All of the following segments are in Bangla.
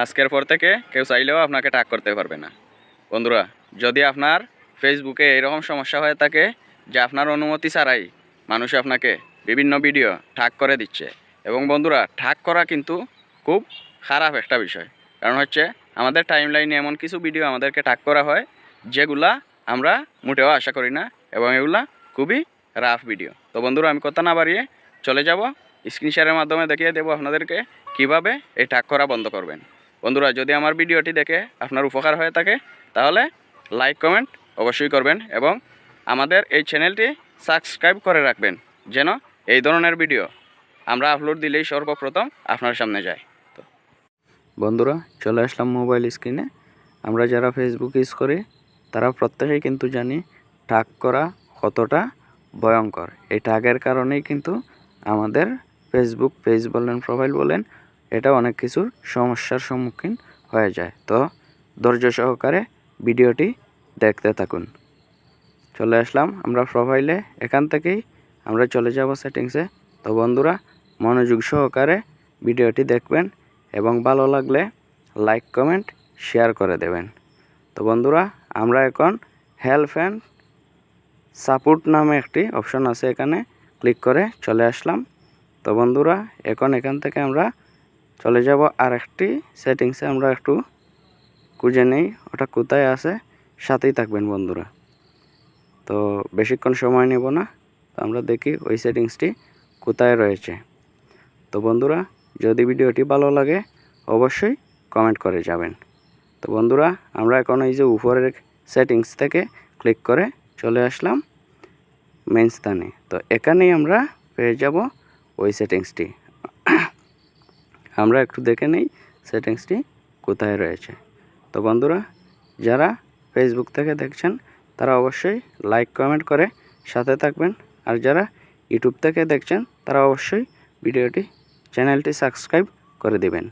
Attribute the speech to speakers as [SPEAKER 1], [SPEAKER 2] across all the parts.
[SPEAKER 1] আজকের পর থেকে কেউ চাইলেও আপনাকে ট্যাগ করতে পারবে না। বন্ধুরা, যদি আপনার ফেসবুকে এরকম সমস্যা হয়ে থাকে যে আপনার অনুমতি ছাড়াই মানুষ আপনাকে বিভিন্ন ভিডিও ট্যাগ করে দিচ্ছে, এবং বন্ধুরা ট্যাগ করা কিন্তু খুব খারাপ একটা বিষয়। কারণ হচ্ছে আমাদের টাইমলাইনে এমন কিছু ভিডিও আমাদেরকে ট্যাগ করা হয় যেগুলা আমরা মোটেও আশা করি না, এবং এগুলা খুবই রাফ ভিডিও। তো বন্ধুরা, আমি কথা না বাড়িয়ে চলে যাব স্ক্রিন শেয়ারের মাধ্যমে দেখিয়ে দেবো আপনাদেরকে কিভাবে এই ট্যাগ করা বন্ধ করবেন। বন্ধুরা, যদি আমার ভিডিওটি দেখে আপনার উপকার হয়ে থাকে তাহলে লাইক কমেন্ট অবশ্যই করবেন, এবং আমাদের এই চ্যানেলটি সাবস্ক্রাইব করে রাখবেন যেন এই ধরনের ভিডিও আমরা আপলোড দিলেই সর্বপ্রথম আপনার সামনে যায়। তো বন্ধুরা, চলে আসলাম মোবাইল স্ক্রিনে। আমরা যারা ফেসবুক ইউজ করি তারা প্রত্যেকেই কিন্তু জানি ট্যাগ করা কতটা ভয়ঙ্কর। এই ট্যাগের কারণেই কিন্তু আমাদের ফেসবুক পেজ বলেন, প্রোফাইল বলেন, এটা অনেক কিছুর সমস্যার সম্মুখীন হয়ে যায়। তো ধৈর্য সহকারে ভিডিওটি দেখতে থাকুন। চলে আসলাম আমরা প্রোফাইলে। এখান থেকেই আমরা চলে যাব সেটিংসে। তো বন্ধুরা, মনোযোগ সহকারে ভিডিওটি দেখবেন এবং ভালো লাগলে লাইক কমেন্ট শেয়ার করে দেবেন। তো বন্ধুরা, আমরা এখন হেল্প অ্যান্ড সাপোর্ট নামে একটি অপশন আছে, এখানে ক্লিক করে চলে আসলাম। তো বন্ধুরা, এখন এখান থেকে আমরা চলে যাব আর একটি সেটিংসে। আমরা একটু খুঁজে নেই ওটা কোথায় আছে, সাথেই থাকবেন বন্ধুরা। তো বেশিক্ষণ সময় নেব না, তো আমরা দেখি ওই সেটিংসটি কোথায় রয়েছে। তো বন্ধুরা, যদি ভিডিওটি ভালো লাগে অবশ্যই কমেন্ট করে যাবেন। তো বন্ধুরা, আমরা এখন এই যে উপরের সেটিংস থেকে ক্লিক করে চলে আসলাম মেন স্থানে। তো এখানেই আমরা পেয়ে যাব ওই সেটিংসটি। আমরা একটু দেখে নেই সেটিংসটি কোথায় রয়েছে। তো বন্ধুরা, যারা ফেসবুক থেকে দেখছেন তারা অবশ্যই লাইক কমেন্ট করে সাথে থাকবেন, আর যারা ইউটিউব থেকে দেখছেন তারা অবশ্যই ভিডিওটি চ্যানেলটি সাবস্ক্রাইব করে দিবেন।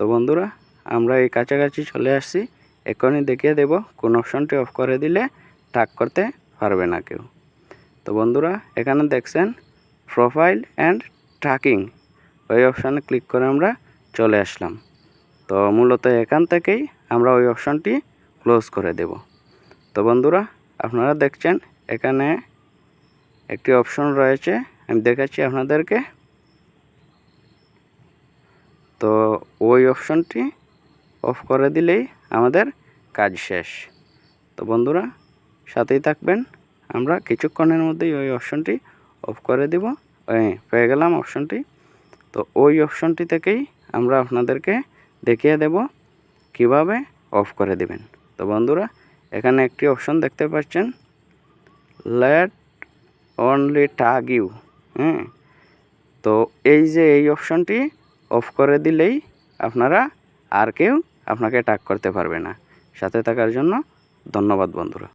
[SPEAKER 1] তো বন্ধুরা, আমরা এই কাছাকাছি চলে আসছি। এখনই দেখিয়ে দেব কোন অপশনটি অফ করে দিলে ট্যাগ করতে পারবে না কেউ। তো বন্ধুরা, এখানে দেখছেন প্রোফাইল অ্যান্ড ট্র্যাকিং, ওই অপশানে ক্লিক করে আমরা চলে আসলাম। তো মূলত এখান থেকেই আমরা ওই অপশনটি ক্লোজ করে দেব। তো বন্ধুরা, আপনারা দেখছেন এখানে একটি অপশন রয়েছে, আমি দেখাচ্ছি আপনাদেরকে। তো ওই অপশনটি অফ করে দিলেই আমাদের কাজ শেষ। তো বন্ধুরা, সাথেই থাকবেন, আমরা কিছুক্ষণের মধ্যেই ওই অপশনটি অফ করে দিব। পেয়ে গেলাম অপশনটি। তো ওই অপশনটি থেকেই আমরা আপনাদেরকে দেখিয়ে দেব কিভাবে অফ করে দিবেন। তো বন্ধুরা, এখানে একটি অপশন দেখতে পাচ্ছেন, লেট অনলি ট্যাগ ইউ। তো এই যে এই অপশনটি অফ করে দিলেই আপনারা আর কেউ আপনাকে ট্যাগ করতে পারবে না। সাথে থাকার জন্য ধন্যবাদ বন্ধুরা।